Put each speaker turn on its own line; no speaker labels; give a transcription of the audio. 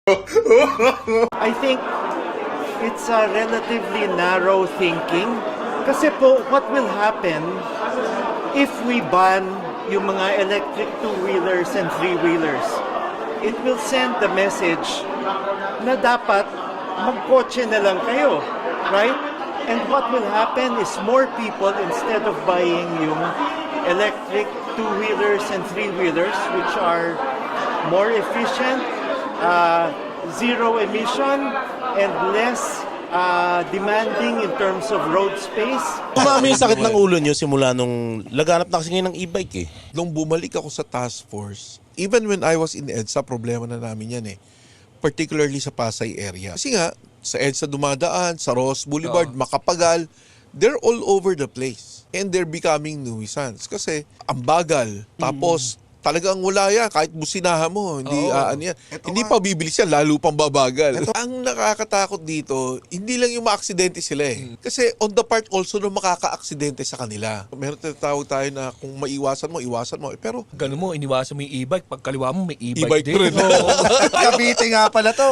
I think it's a relatively narrow thinking. Kasi po, what will happen if we ban yung mga electric two-wheelers and three-wheelers? It will send the message na dapat magkotse na lang kayo, right? And what will happen is more people, instead of buying yung electric two-wheelers and three-wheelers, which are more efficient, zero emission, and less demanding in terms of road space.
Kumami yung sakit ng ulo nyo simula nung laganap na kasi ngayon ng e-bike eh.
Nung bumalik ako sa task force, even when I was in EDSA, problema na namin yan eh. Particularly sa Pasay area. Kasi nga, sa EDSA dumadaan, sa Ross Boulevard, Makapagal, they're all over the place. And they're becoming nuisance. Kasi ang bagal. Tapos, talagang wala yan. Kahit businahan mo, hindi yan. Hindi pa bibilis yan, lalo pang babagal. Ang nakakatakot dito, hindi lang yung maaksidente sila eh. Kasi on the part also na makaka-aksidente sa kanila. Meron tinatawag tayo na kung maiwasan mo, iwasan mo. Pero
Ganun mo, iniwasan mo yung e-bike. Pag kaliwa mo, may e-bike
e-bike
din.
rin.
Cavite nga pala to.